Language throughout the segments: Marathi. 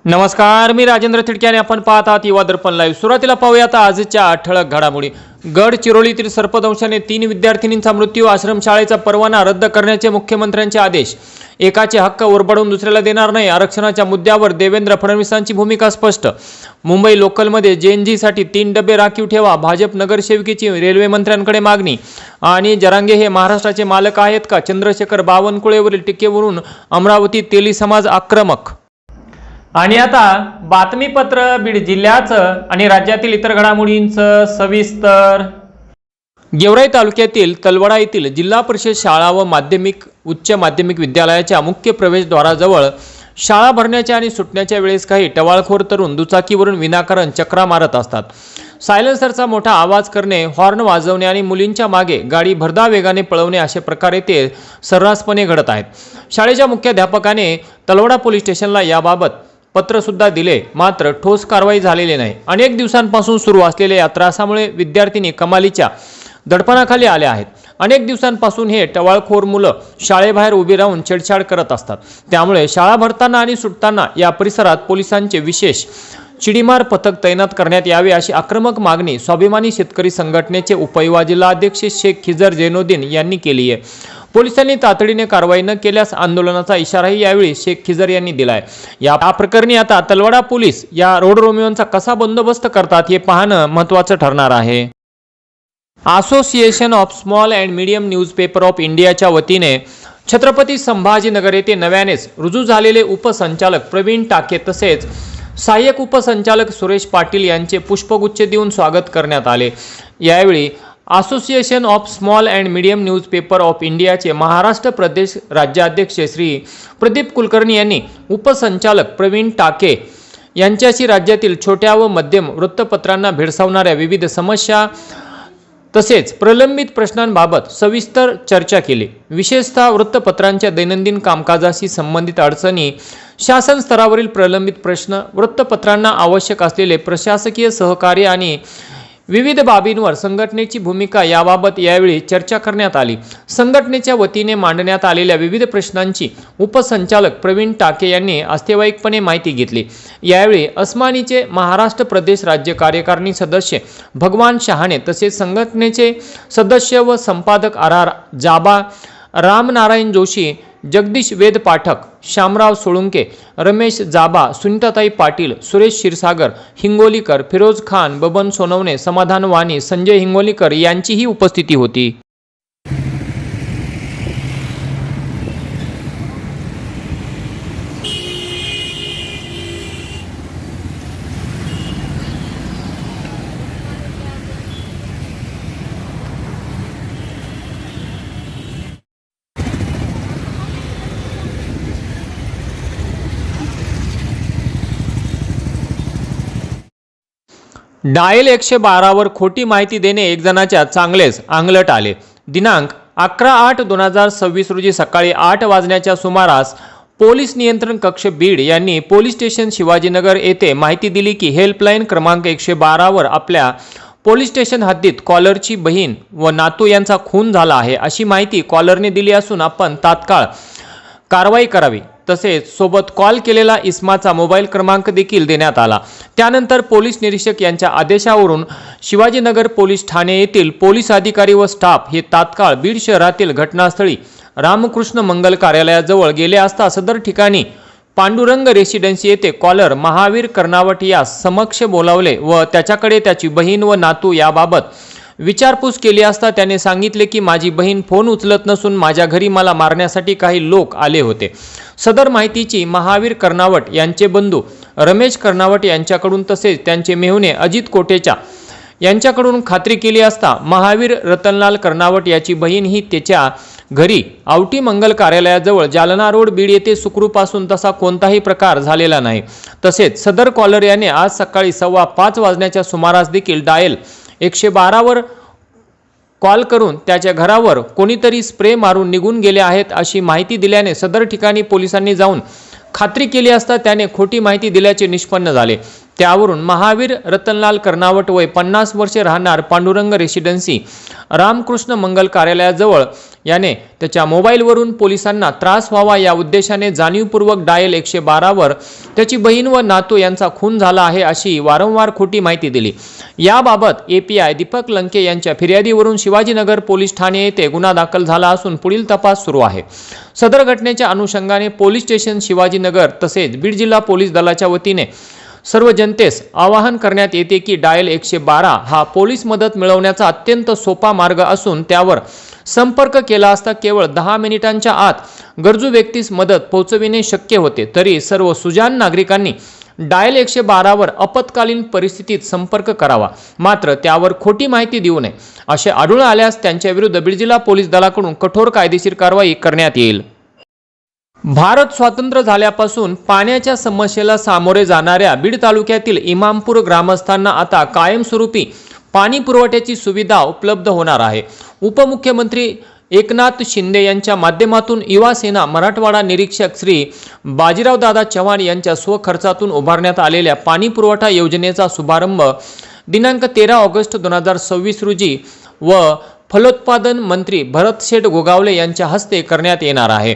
नमस्कार, मी राजेंद्र थिडके आणि आपण पाहत आहात युवा दर्पण लाईव्ह। सुरुवातीला पाहूयात आजच्या ठळक घडामोडी। गडचिरोलीतील सर्पदंशाने 3 विद्यार्थिनींचा मृत्यू, आश्रमशाळेचा परवाना रद्द करण्याचे मुख्यमंत्र्यांचे आदेश। एकाचे हक्क ओरबाडून दुसऱ्याला देणार नाही, आरक्षणाच्या मुद्द्यावर देवेंद्र फडणवीसांची भूमिका स्पष्ट। मुंबई लोकलमध्ये जेएनजीसाठी 3 डबे राखीव ठेवा, भाजप नगरसेवकीची रेल्वे मंत्र्यांकडे मागणी। आणि जरांगे हे महाराष्ट्राचे मालक आहेत का? चंद्रशेखर बावनकुळेवरील टीकेवरून अमरावती तेली समाज आक्रमक। आणि आता बातमीपत्र बीड जिल्ह्याचं आणि राज्यातील इतर घडामोडींचं सविस्तर। गेवराई तालुक्यातील तलवडा येथील जिल्हा परिषद शाळा व उच्च माध्यमिक विद्यालयाच्या मुख्य प्रवेशद्वाराजवळ शाळा भरण्याच्या आणि सुटण्याच्या वेळेस काही टवाळखोर तरुण दुचाकीवरून विनाकारण चक्रा मारत असतात। सायलेन्सरचा मोठा आवाज करणे, हॉर्न वाजवणे आणि मुलींच्या मागे गाडी भरधाव वेगाने पळवणे अशा प्रकारे ते सर्रासपणे घडत आहेत। शाळेच्या मुख्याध्यापकाने तलवडा पोलीस स्टेशनला याबाबत पत्र सुद्धा दिले, मात्र ठोस कारवाई झालेली नाही। अनेक दिवसांपासून सुरू असलेल्या या त्रासामुळे विद्यार्थिनी कमालीच्या दडपणाखाली आल्या आहेत। अनेक दिवसांपासून हे टवाळखोर मुलं शाळेबाहेर उभी राहून छेडछाड करत असतात। त्यामुळे शाळा भरताना आणि सुटताना या परिसरात पोलिसांचे विशेष चिडीमार पथक तैनात करण्यात यावे अशी आक्रमक मागणी स्वाभिमानी शेतकरी संघटनेचे उपयुवा जिल्हाध्यक्ष शेख खिजर जैनुद्दीन यांनी केली आहे। पोलिसांनी तातडीने कारवाई न केल्यास आंदोलनाचा इशाराही यावेळी शेख खिजर यांनी दिलाय। या प्रकरणी आता तलवाडा पोलीस या रोड रोमियोंचा कसा बंदोबस्त करतात हे पाहणं महत्त्वाचं ठरणार आहे। Association of small and medium newspaper of इंडियाच्या वतीने छत्रपती संभाजीनगर येथे नव्यानेच रुजू झालेले उपसंचालक प्रवीण टाके तसेच सहाय्यक उपसंचालक सुरेश पाटील यांचे पुष्पगुच्छ देऊन स्वागत करण्यात आले। यावेळी association of small and medium newspaper of इंडियाचे महाराष्ट्र प्रदेश राज्याध्यक्ष श्री प्रदीप कुलकर्णी यांनी उपसंचालक प्रवीण टाके यांच्याशी राज्यातील छोट्या व मध्यम वृत्तपत्रांना भेडसावणाऱ्या विविध समस्या तसेच प्रलंबित प्रश्नांबाबत सविस्तर चर्चा केली। विशेषतः वृत्तपत्रांच्या दैनंदिन कामकाजाशी संबंधित अडचणी, शासन स्तरावरील प्रलंबित प्रश्न, वृत्तपत्रांना आवश्यक असलेले प्रशासकीय सहकार्य आणि विविध बाबींवर संघटनेची भूमिका याबाबत यावेळी चर्चा करण्यात आली। संघटनेच्या वतीने मांडण्यात आलेल्या विविध प्रश्नांची उपसंचालक प्रवीण टाके यांनी अस्तेवाईकपणे माहिती घेतली। यावेळी अस्मानीचे महाराष्ट्र प्रदेश राज्य कार्यकारिणी सदस्य भगवान शहाणे तसेच संघटनेचे सदस्य व संपादक आर जाबा, रामनारायण जोशी, जगदीश वेद पाठक, शामराव सोळुंके, रमेश जाबा, सुनीताताई पाटील, सुरेश क्षीरसागर हिंगोलीकर, फिरोज खान, बबन सोनवणे, समाधान वाणी, संजय हिंगोलीकर यांचीही उपस्थिती होती। डायल 112 वर खोटी माहिती देणे एक जणाच्या चांगलेच अंगलट आले। दिनांक 11/8/2026 रोजी सकाळी 8 वाजण्याच्या सुमारास पोलीस नियंत्रण कक्ष बीड यांनी पोलीस स्टेशन शिवाजीनगर येथे माहिती दिली की हेल्पलाईन क्रमांक 112 वर आपल्या पोलीस स्टेशन हद्दीत कॉलरची बहीण व नातू यांचा खून झाला आहे अशी माहिती कॉलरने दिली असून आपण तात्काळ कारवाई करावी। तसेच सोबत कॉल केलेला इस्माचा मोबाईल क्रमांक देखील देण्यात आला। त्यानंतर पोलीस निरीक्षक यांच्या आदेशावरून शिवाजीनगर पोलीस ठाणे येथील पोलीस अधिकारी व स्टाफ हे तात्काळ बीड शहरातील घटनास्थळी रामकृष्ण मंगल कार्यालयाजवळ गेले असता सदर ठिकाणी पांडुरंग रेसिडेन्सी येथे कॉलर महावीर कर्नावट यास समक्ष बोलावले व त्याच्याकडे त्याची बहीण व नातू याबाबत विचारपूस केली असता त्याने सांगितले की माझी बहीण फोन उचलत नसून माझ्या घरी मला मारण्यासाठी काही लोक आले होते। सदर माहितीची महावीर कर्नावट यांचे बंधू रमेश कर्नावट यांच्याकडून तसेच त्यांचे मेहुणे अजित कोटेचा यांच्याकडून खात्री केली असता महावीर रतनलाल कर्नावट याची बहीण ही त्याच्या घरी आवटी मंगल कार्यालयाजवळ जालना रोड बीड येथे सुखरूप असून तसा कोणताही प्रकार झालेला नाही। तसेच सदर कॉलर याने आज सकाळी 5:15 वाजण्याच्या सुमारास देखील डायल 112 वर कॉल करून त्याच्या घरावर कोणीतरी स्प्रे मारून निघून गेले आहेत अशी माहिती दिल्याने सदर ठिकाणी पोलिसांनी जाऊन खात्री केली असता त्याने खोटी माहिती दिल्याचे निष्पन्न झाले। त्यावरून महावीर रतनलाल कर्नावट वय 50 वर्षे राहणार पांडुरंग रेसिडेन्सी रामकृष्ण मंगल कार्यालयाजवळ याने त्याच्या मोबाईलवरून पोलिसांना त्रास व्हावा या उद्देशाने जाणीवपूर्वक डायल 112 वर त्याची बहीण व नातू यांचा खून झाला आहे अशी वारंवार खोटी माहिती दिली। याबाबत एपीआय दीपक लंके यांच्या फिर्यादीवरून शिवाजीनगर पोलीस ठाणे येथे गुन्हा दाखल झाला असून पुढील तपास सुरू आहे। सदर घटनेच्या अनुषंगाने पोलीस स्टेशन शिवाजीनगर तसेच बीड जिल्हा पोलीस दलाच्या वतीने सर्व जनतेस आवाहन करण्यात येते की डायल 112 हा पोलीस मदत मिळवण्याचा अत्यंत सोपा मार्ग असून त्यावर संपर्क केला असता केवळ 10 मिनिटांच्या आत गरजू व्यक्तीस मदत पोहोचविणे शक्य होते। तरी सर्व सुजाण नागरिकांनी डायल 112 वर आपत्कालीन परिस्थितीत संपर्क करावा, मात्र त्यावर खोटी माहिती देऊ नये। असे आढळून आल्यास त्यांच्या विरुद्ध बीड जिल्हा पोलीस दलाकडून कठोर कायदेशीर कारवाई करण्यात येईल। भारत स्वतंत्र झाल्यापासून पाण्याच्या समस्येला सामोरे जाणाऱ्या बीड तालुक्यातील इमामपूर ग्रामस्थांना आता कायमस्वरूपी पाणी पुरवठ्याची सुविधा उपलब्ध होणार आहे। उपमुख्यमंत्री एकनाथ शिंदे यांच्या माध्यमातून युवा सेना मराठवाडा निरीक्षक श्री बाजीराव दादा चव्हाण यांच्या स्वखर्चातून उभारण्यात आलेल्या पाणी पुरवठा योजनेचा शुभारंभ दिनांक 13 ऑगस्ट 2026 रोजी व फलोत्पादन मंत्री भरतशेठ गोगावले यांच्या हस्ते करण्यात येणार आहे।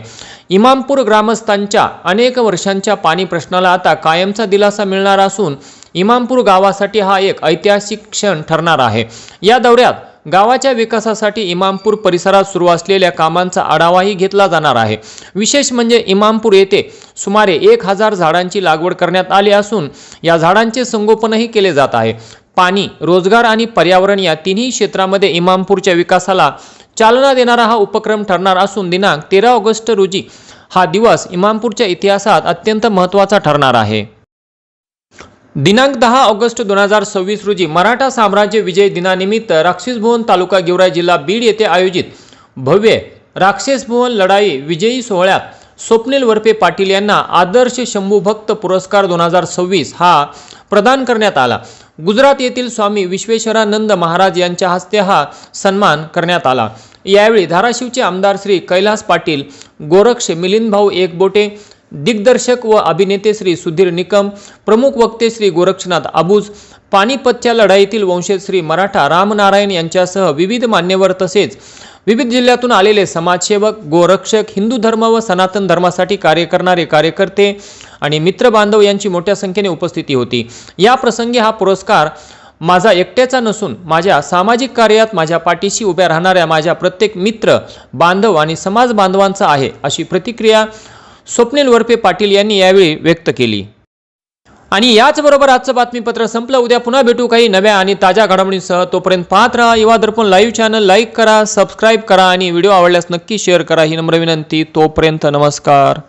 इमामपूर ग्रामस्थांच्या अनेक वर्षांच्या पाणी प्रश्नाला आता कायमचा दिलासा मिळणार असून इमामपूर गावासाठी हा एक ऐतिहासिक क्षण ठरणार आहे। या दौऱ्यात गावाच्या विकासासाठी इमामपूर परिसरात सुरू असलेल्या कामांचा आढावाही घेतला जाणार आहे। विशेष म्हणजे इमामपूर येथे सुमारे 1000 झाडांची लागवड करण्यात आली असून या झाडांचे संगोपनही केले जात आहे। पाणी, रोजगार आणि पर्यावरण या तिन्ही क्षेत्रामध्ये इमामपूरच्या विकासाला चालना देणारा हा उपक्रम ठरणार असून दिनांक 13 ऑगस्ट रोजी हा दिवस इमामपूरच्या इतिहासात अत्यंत महत्त्वाचा ठरणार आहे। दिनांक 10 ऑगस्ट 2026 रोजी मराठा साम्राज्य विजय दिनानिमित्त राक्षस भुवन तालुका गेवराई जिल्हा बीड येथे आयोजित भव्य राक्षस भुवन लढाई विजयी सोहळ्यात स्वप्नील वरपे पाटील यांना आदर्श शंभू भक्त पुरस्कार 2026 हा प्रदान करण्यात आला। गुजरात येथील स्वामी विश्वेश्वरानंद महाराज यांच्या हस्ते हा सन्मान करण्यात आला। यावेळी धाराशिवचे आमदार श्री कैलास पाटील, गोरक्ष मिलिंद भाऊ एकबोटे, दिग्दर्शक व अभिनेते श्री सुधीर निकम, प्रमुख वक्ते श्री गोरक्षनाथ आबूज, पानिपतच्या लढाईतील वंशज श्री मराठा रामनारायण यांच्यासह विविध मान्यवर तसेच विविध जिल्ह्यातून आलेले समाजसेवक, गोरक्षक, हिंदू धर्म व सनातन धर्मासाठी कार्य करणारे कार्यकर्ते आणि मित्र बांधव यांची मोठ्या संख्येने उपस्थिती होती। या प्रसंगी हा पुरस्कार माझा एकट्याचा नसून माझ्या सामाजिक कार्यात माझ्या पाठीशी उभ्या राहणाऱ्या माझ्या प्रत्येक मित्र, बांधव आणि समाज बांधवांचा आहे, अशी प्रतिक्रिया स्वप्नील वरपे पाटील यांनी यावेळी व्यक्त केली। आणि याचबरोबर आजचं बातमीपत्र संपलं। उद्या पुन्हा भेटू काही नव्या आणि ताज्या घडामोडींसह। तोपर्यंत पाहत राहा युवा दर्पण लाईव्ह चॅनल, लाईक करा, सबस्क्राईब करा आणि व्हिडिओ आवडल्यास नक्की शेअर करा ही नम्र विनंती। तोपर्यंत नमस्कार।